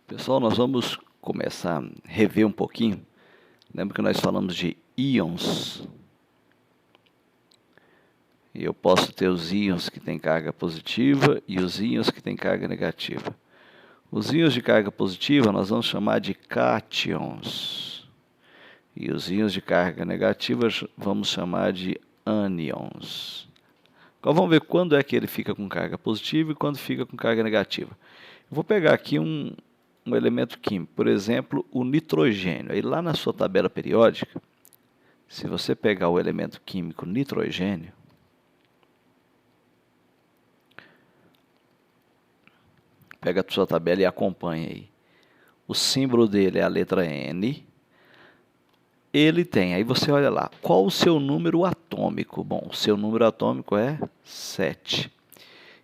Pessoal, nós vamos começar a rever um pouquinho. Lembra que nós falamos de íons? E eu posso ter os íons que têm carga positiva e os íons que têm carga negativa. Os íons de carga positiva nós vamos chamar de cátions. E os íons de carga negativa vamos chamar de ânions. Agora vamos ver quando é que ele fica com carga positiva e quando fica com carga negativa. Eu vou pegar aqui um elemento químico, por exemplo, o nitrogênio. Aí lá na sua tabela periódica, se você pegar o elemento químico nitrogênio, pega a sua tabela e acompanha aí. O símbolo dele é a letra N. Ele tem, aí você olha lá, qual o seu número atômico? Bom, o seu número atômico é 7.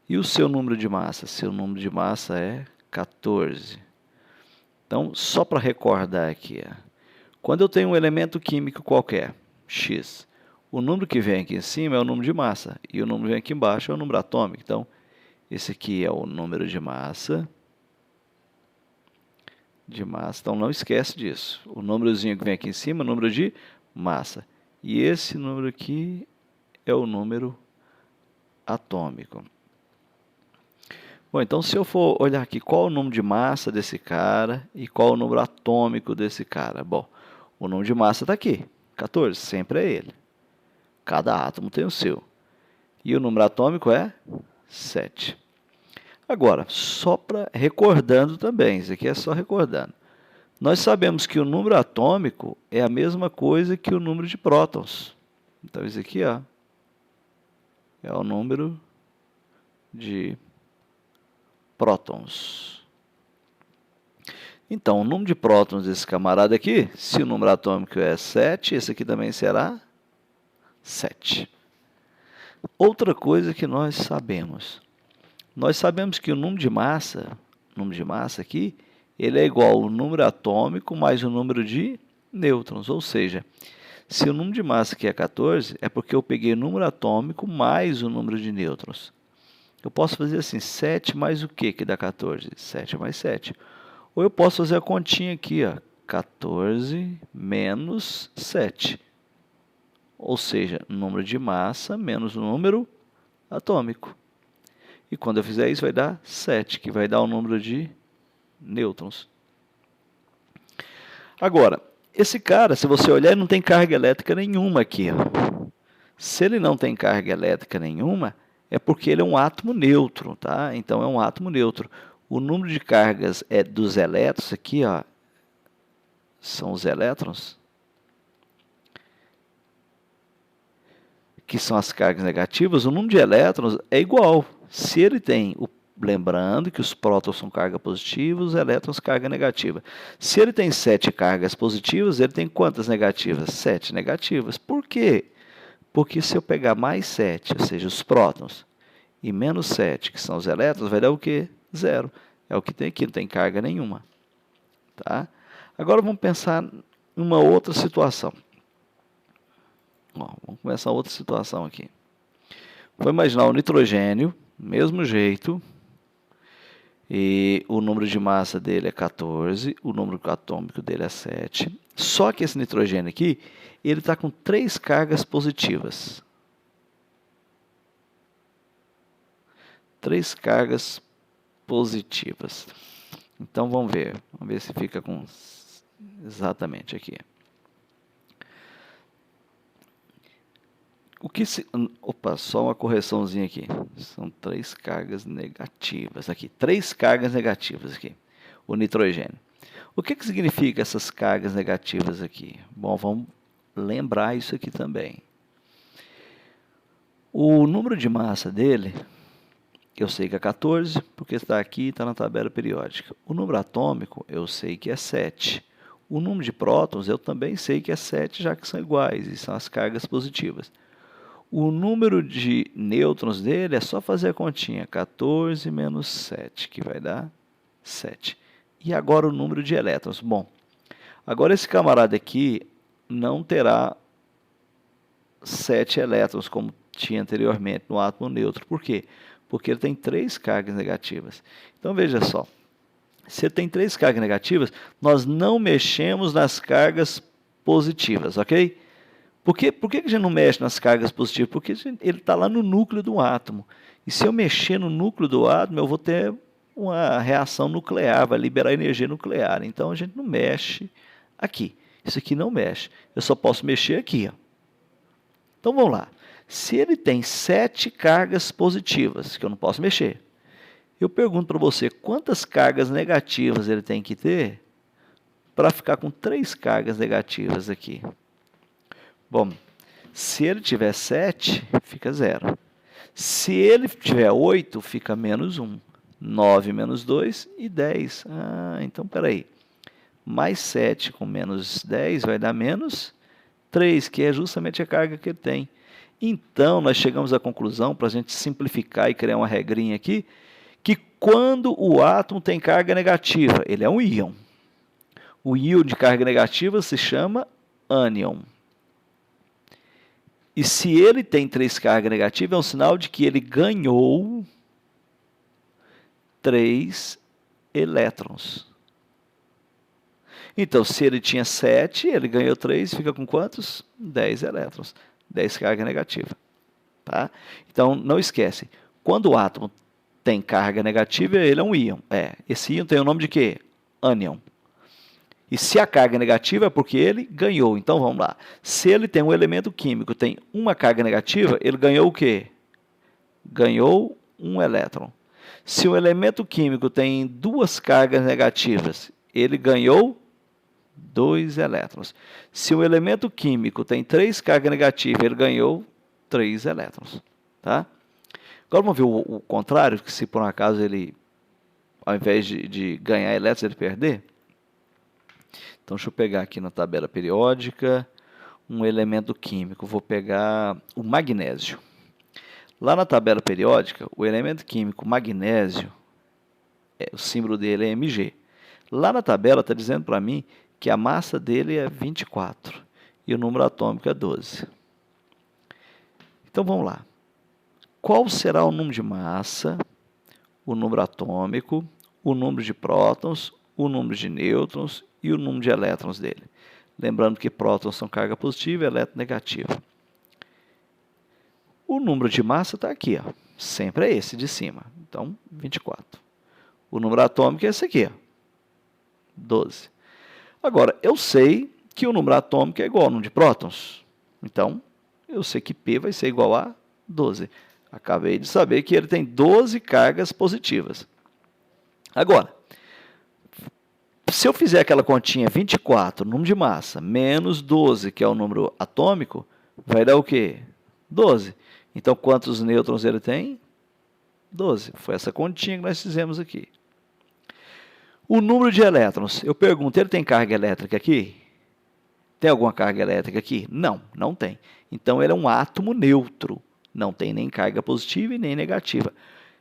E o seu número de massa? Seu número de massa é 14. Então, só para recordar aqui, quando eu tenho um elemento químico qualquer, X, o número que vem aqui em cima é o número de massa, e o número que vem aqui embaixo é o número atômico. Então, esse aqui é o número de massa. Então, não esquece disso. O númerozinho que vem aqui em cima é o número de massa. E esse número aqui é o número atômico. Bom, então se eu for olhar aqui qual é o número de massa desse cara e qual é o número atômico desse cara. Bom, o número de massa está aqui, 14, sempre é ele. Cada átomo tem o seu. E o número atômico é 7. Agora, só para recordando também, isso aqui é só recordando. Nós sabemos que o número atômico é a mesma coisa que o número de prótons. Então, isso aqui é o número de prótons. Então, o número de prótons desse camarada aqui, se o número atômico é 7, esse aqui também será 7. Outra coisa que nós sabemos que o número de massa aqui, ele é igual ao número atômico mais o número de nêutrons, ou seja, se o número de massa aqui é 14, é porque eu peguei o número atômico mais o número de nêutrons. Eu posso fazer assim, 7 mais o que dá 14? 7 mais 7. Ou eu posso fazer a continha aqui, 14 menos 7. Ou seja, número de massa menos o número atômico. E quando eu fizer isso, vai dar 7, que vai dar o número de nêutrons. Agora, esse cara, se você olhar, ele não tem carga elétrica nenhuma aqui. Se ele não tem carga elétrica nenhuma, é porque ele é um átomo neutro, tá? Então é um átomo neutro. O número de cargas dos elétrons aqui, são os elétrons, que são as cargas negativas. O número de elétrons é igual. Se ele tem, lembrando que os prótons são carga positiva, os elétrons carga negativa. Se ele tem 7 cargas positivas, ele tem quantas negativas? 7 negativas. Por quê? Porque se eu pegar mais 7, ou seja, os prótons, e menos 7, que são os elétrons, vai dar o quê? 0. É o que tem aqui, não tem carga nenhuma. Tá? Agora vamos pensar em uma outra situação. Vamos começar outra situação aqui. Vou imaginar o nitrogênio, mesmo jeito, e o número de massa dele é 14, o número atômico dele é 7. Só que esse nitrogênio aqui, ele está com 3 cargas positivas. 3 cargas positivas. Então vamos ver se fica com exatamente aqui. Só uma correçãozinha aqui. São 3 cargas negativas aqui. 3 cargas negativas aqui. O nitrogênio. O que significa essas cargas negativas aqui? Bom, vamos lembrar isso aqui também. O número de massa dele, eu sei que é 14, porque está aqui e está na tabela periódica. O número atômico, eu sei que é 7. O número de prótons, eu também sei que é 7, já que são iguais, e são as cargas positivas. O número de nêutrons dele é só fazer a continha, 14 menos 7, que vai dar 7. E agora o número de elétrons. Bom, agora esse camarada aqui não terá 7 elétrons, como tinha anteriormente no átomo neutro. Por quê? Porque ele tem 3 cargas negativas. Então, veja só. Se ele tem 3 cargas negativas, nós não mexemos nas cargas positivas, ok? Por que a gente não mexe nas cargas positivas? Porque ele está lá no núcleo do átomo. E se eu mexer no núcleo do átomo, eu vou ter uma reação nuclear, vai liberar energia nuclear. Então a gente não mexe aqui. Isso aqui não mexe. Eu só posso mexer aqui. Ó. Então vamos lá. Se ele tem 7 cargas positivas, que eu não posso mexer, eu pergunto para você quantas cargas negativas ele tem que ter para ficar com 3 cargas negativas aqui. Bom, se ele tiver 7, fica 0. Se ele tiver 8, fica menos 1. 9 menos 2 e 10. Então, peraí. Mais 7 com menos 10 vai dar menos 3, que é justamente a carga que ele tem. Então, nós chegamos à conclusão, para a gente simplificar e criar uma regrinha aqui, que quando o átomo tem carga negativa, ele é um íon. O íon de carga negativa se chama ânion. E se ele tem 3 cargas negativas, é um sinal de que ele ganhou 3 elétrons. Então, se ele tinha 7, ele ganhou 3, fica com quantos? 10 elétrons. 10 carga negativa. Tá? Então, não esquece. Quando o átomo tem carga negativa, ele é um íon. Esse íon tem o nome de quê? Ânion. E se a carga é negativa é porque ele ganhou. Então, vamos lá. Se ele tem um elemento químico, tem uma carga negativa, ele ganhou o quê? Ganhou 1 elétron. Se o elemento químico tem 2 cargas negativas, ele ganhou 2 elétrons. Se o elemento químico tem 3 cargas negativas, ele ganhou 3 elétrons. Tá? Agora vamos ver o contrário, que se por um acaso ele, ao invés de ganhar elétrons, ele perder. Então, deixa eu pegar aqui na tabela periódica um elemento químico. Vou pegar o magnésio. Lá na tabela periódica, o elemento químico magnésio, o símbolo dele é Mg. Lá na tabela está dizendo para mim que a massa dele é 24 e o número atômico é 12. Então, vamos lá. Qual será o número de massa, o número atômico, o número de prótons, o número de nêutrons e o número de elétrons dele? Lembrando que prótons são carga positiva e elétron negativa. O número de massa está aqui, ó. Sempre é esse de cima. Então, 24. O número atômico é esse aqui, ó. 12. Agora, eu sei que o número atômico é igual ao número de prótons. Então, eu sei que P vai ser igual a 12. Acabei de saber que ele tem 12 cargas positivas. Agora, se eu fizer aquela continha 24, número de massa, menos 12, que é o número atômico, vai dar o quê? 12. Então, quantos nêutrons ele tem? 12. Foi essa continha que nós fizemos aqui. O número de elétrons, eu pergunto, ele tem carga elétrica aqui? Tem alguma carga elétrica aqui? Não, não tem. Então, ele é um átomo neutro. Não tem nem carga positiva e nem negativa.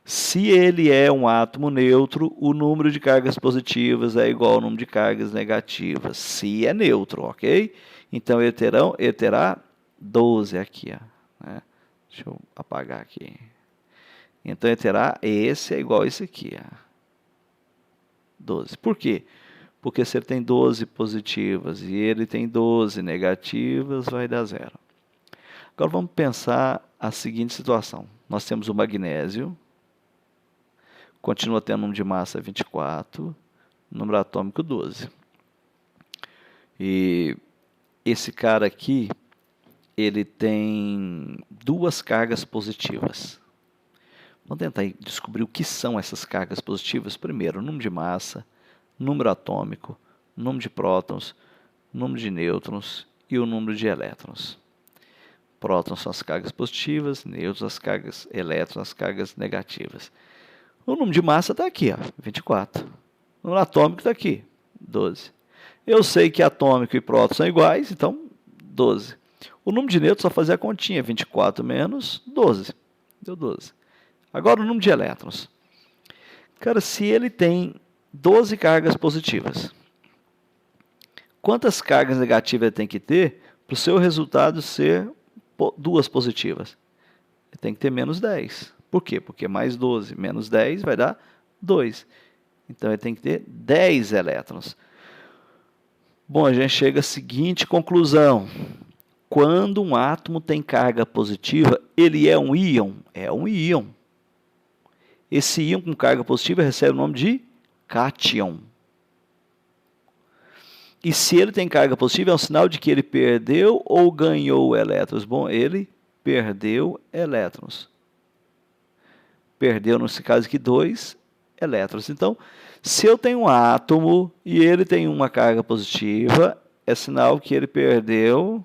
Se ele é um átomo neutro, o número de cargas positivas é igual ao número de cargas negativas. Se é neutro, ok? Então, ele terá 12 aqui. Ó, né? Deixa eu apagar aqui. Então, ele terá, esse é igual a esse aqui. Ó, 12. Por quê? Porque se ele tem 12 positivas e ele tem 12 negativas, vai dar 0. Agora, vamos pensar a seguinte situação. Nós temos o magnésio, continua tendo número de massa 24, número atômico 12. E esse cara aqui, ele tem 2 cargas positivas. Vamos tentar descobrir o que são essas cargas positivas. Primeiro, número de massa, número atômico, número de prótons, número de nêutrons e o número de elétrons. Prótons são as cargas positivas, nêutrons as cargas, elétrons as cargas negativas. O número de massa está aqui, ó, 24. O número atômico está aqui, 12. Eu sei que atômico e próton são iguais, então 12. O número de nêutrons, só fazer a continha, 24 menos 12. Deu 12. Agora o número de elétrons. Cara, se ele tem 12 cargas positivas, quantas cargas negativas ele tem que ter para o seu resultado ser 2 positivas? Ele tem que ter menos 10. Por quê? Porque mais 12 menos 10 vai dar 2. Então ele tem que ter 10 elétrons. Bom, a gente chega à seguinte conclusão. Quando um átomo tem carga positiva, ele é um íon? É um íon. Esse íon com carga positiva recebe o nome de cátion. E se ele tem carga positiva, é um sinal de que ele perdeu ou ganhou elétrons? Bom, ele perdeu elétrons. Perdeu, nesse caso aqui, 2 elétrons. Então, se eu tenho um átomo e ele tem uma carga positiva, é sinal que ele perdeu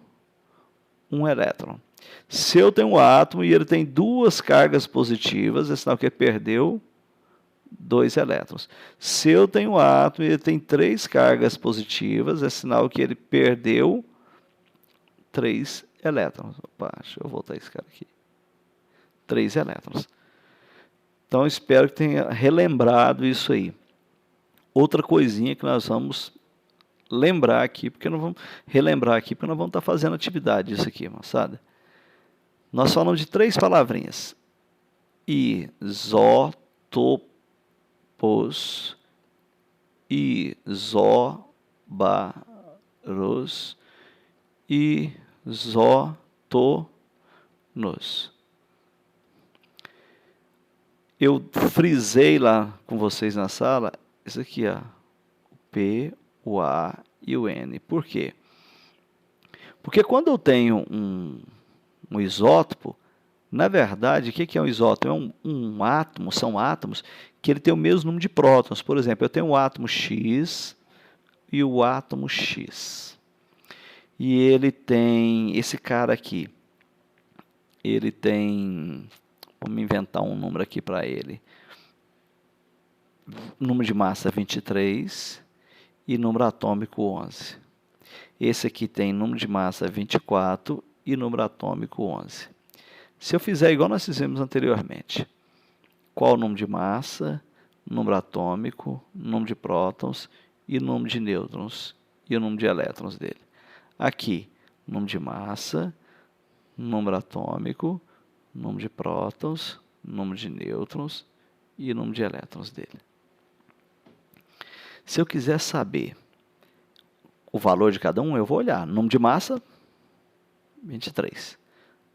um elétron. Se eu tenho um átomo e ele tem 2 cargas positivas, é sinal que ele perdeu 2 elétrons. Se eu tenho um átomo e ele tem 3 cargas positivas, é sinal que ele perdeu 3 elétrons. Opa, deixa eu voltar esse cara aqui. 3 elétrons. Então, espero que tenha relembrado isso aí. Outra coisinha que nós vamos lembrar aqui, porque nós vamos relembrar aqui, porque nós vamos estar fazendo atividade disso aqui, moçada. Nós falamos de 3 palavrinhas. Isótopos, isóbaros, isótonos. Eu frisei lá com vocês na sala, isso aqui, ó, o P, o A e o N. Por quê? Porque quando eu tenho um isótopo, na verdade, o que é um isótopo? É um átomo, são átomos que ele tem o mesmo número de prótons. Por exemplo, eu tenho o átomo X e o átomo X. E ele tem, esse cara aqui, ele tem, vamos inventar um número aqui para ele. Número de massa 23 e número atômico 11. Esse aqui tem número de massa 24 e número atômico 11. Se eu fizer igual nós fizemos anteriormente, qual o número de massa, número atômico, número de prótons e número de nêutrons e o número de elétrons dele. Aqui, número de massa, número atômico, número de prótons, número de nêutrons e o número de elétrons dele. Se eu quiser saber o valor de cada um, eu vou olhar. Número de massa, 23.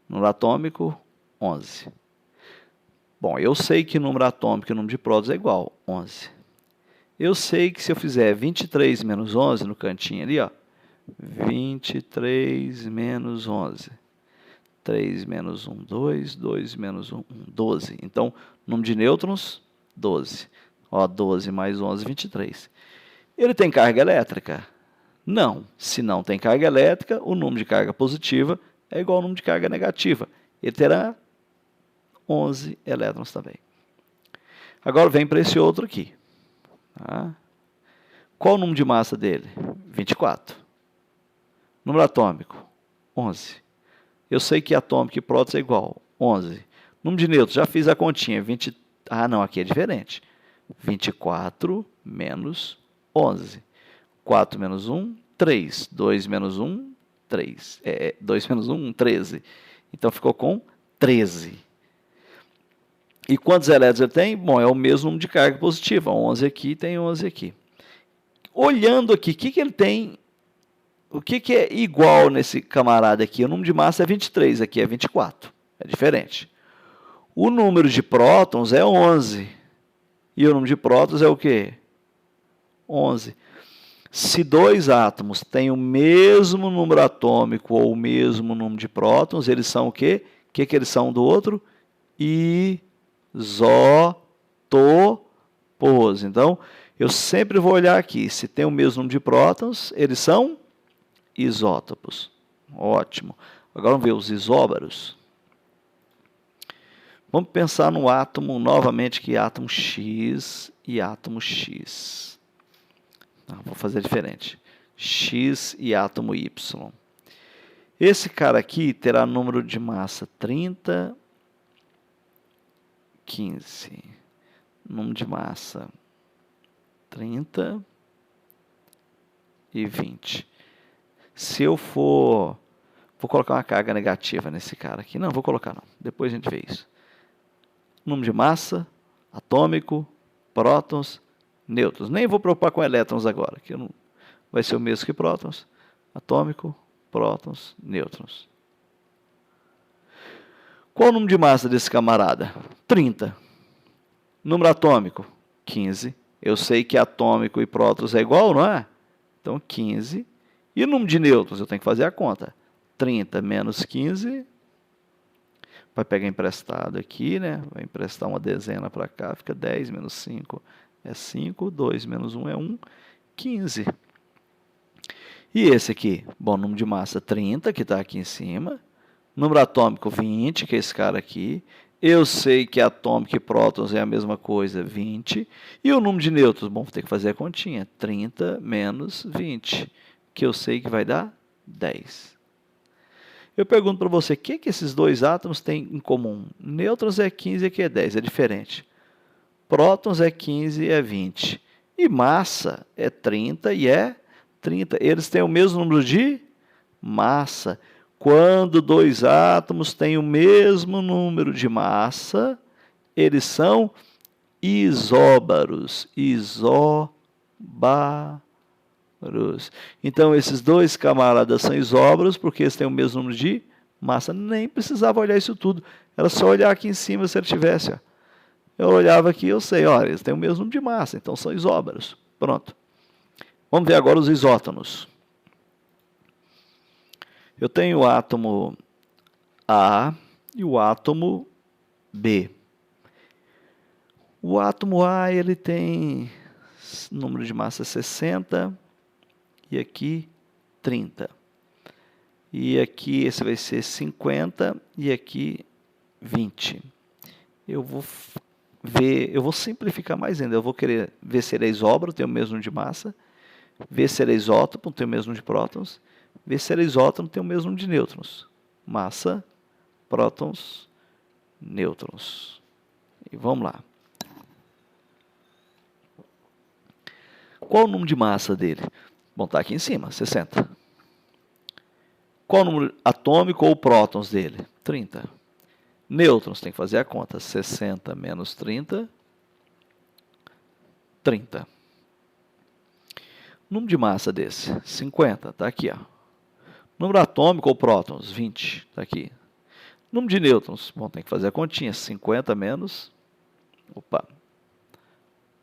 Número atômico, 11. Bom, eu sei que número atômico e número de prótons é igual, 11. Eu sei que se eu fizer 23 menos 11 no cantinho ali, ó, 23 menos 11. 3 menos 1, 2. 2 menos 1, 12. Então, número de nêutrons, 12. Ó, 12 mais 11, 23. Ele tem carga elétrica? Não. Se não tem carga elétrica, o número de carga positiva é igual ao número de carga negativa. Ele terá 11 elétrons também. Agora vem para esse outro aqui. Tá? Qual o número de massa dele? 24. Número atômico? 11. Eu sei que atômico e prótons é igual. 11. Número de nêutrons, já fiz a continha. 20. Ah, não, aqui é diferente. 24 menos 11. 4 menos 1, 3. 2 menos 1, 3. 2 menos 1, 13. Então, ficou com 13. E quantos elétrons ele tem? Bom, é o mesmo número de carga positiva. 11 aqui, tem 11 aqui. Olhando aqui, o que ele tem? O que é igual nesse camarada aqui? O número de massa é 23, aqui é 24. É diferente. O número de prótons é 11. E o número de prótons é o quê? 11. Se 2 átomos têm o mesmo número atômico ou o mesmo número de prótons, eles são o quê? O que eles são um do outro? Isótopos. Então, eu sempre vou olhar aqui. Se tem o mesmo número de prótons, eles são isótopos. Ótimo. Agora vamos ver os isóbaros. Vamos pensar no átomo, novamente, que é átomo X e átomo X. Vou fazer diferente. X e átomo Y. Esse cara aqui terá número de massa 30, 15. Número de massa 30 e 20. Se eu vou colocar uma carga negativa nesse cara aqui. Não, vou colocar não. Depois a gente vê isso. Número de massa, atômico, prótons, nêutrons. Nem vou preocupar com elétrons agora, que não vai ser o mesmo que prótons. Atômico, prótons, nêutrons. Qual o número de massa desse camarada? 30. Número atômico? 15. Eu sei que atômico e prótons é igual, não é? Então, 15. E o número de nêutrons? Eu tenho que fazer a conta. 30 menos 15. Vai pegar emprestado aqui, né? Vai emprestar uma dezena para cá. Fica 10 menos 5 é 5. 2 menos 1 é 1. 15. E esse aqui? Bom, número de massa 30, que está aqui em cima. Número atômico 20, que é esse cara aqui. Eu sei que atômico e prótons é a mesma coisa, 20. E o número de nêutrons? Bom, vou ter que fazer a continha. 30 menos 20, que eu sei que vai dar 10. Eu pergunto para você, o que esses dois átomos têm em comum? Nêutrons é 15 e aqui é 10, é diferente. Prótons é 15 e é 20. E massa é 30 e é 30. Eles têm o mesmo número de massa. Quando dois átomos têm o mesmo número de massa, eles são isóbaros. Isóbaros. Então, esses dois camaradas são isóbaros porque eles têm o mesmo número de massa. Nem precisava olhar isso tudo. Era só olhar aqui em cima se ele tivesse. Ó. Eu olhava aqui e eu sei, olha, eles têm o mesmo número de massa, então são isóbaros. Pronto. Vamos ver agora os isótonos. Eu tenho o átomo A e o átomo B. O átomo A ele tem número de massa 60 e aqui 30. E aqui esse vai ser 50 e aqui 20. Eu vou simplificar mais ainda. Eu vou querer ver se ele é isóbaro, tem o mesmo número de massa, ver se ele é isótopo, tem o mesmo número de prótons, ver se ele é isótono, tem o mesmo número de nêutrons. Massa, prótons, nêutrons. E vamos lá. Qual o número de massa dele? Bom, está aqui em cima, 60. Qual o número atômico ou prótons dele? 30. Nêutrons, tem que fazer a conta. 60 menos 30, 30. Número de massa desse? 50, está aqui. Ó. Número atômico ou prótons? 20, está aqui. Número de nêutrons? Bom, tem que fazer a continha. 50 menos...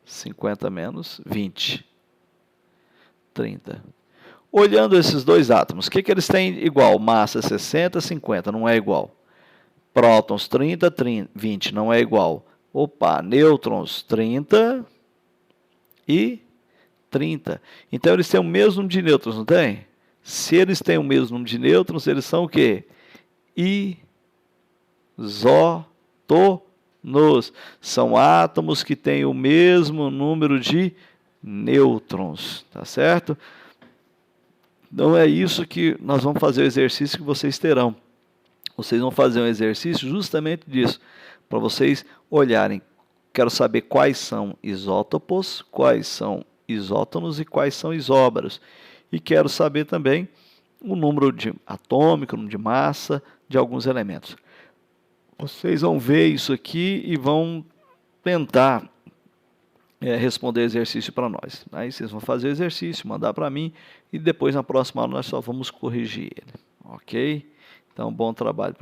50 menos 20. 30. Olhando esses dois átomos, o que eles têm igual? Massa 60, 50, não é igual. Prótons 30, 20, não é igual. Nêutrons 30 e 30. Então, eles têm o mesmo número de nêutrons, não tem? Se eles têm o mesmo número de nêutrons, eles são o quê? Isótonos. São átomos que têm o mesmo número de nêutrons, tá certo? Então, é isso que nós vamos fazer o exercício que vocês terão. Vocês vão fazer um exercício justamente disso, para vocês olharem. Quero saber quais são isótopos, quais são isótonos e quais são isóbaros. E quero saber também o número de atômico, o número de massa de alguns elementos. Vocês vão ver isso aqui e vão tentar responder o exercício para nós. Aí vocês vão fazer o exercício, mandar para mim e depois na próxima aula nós só vamos corrigir ele. Ok? Então, bom trabalho para vocês.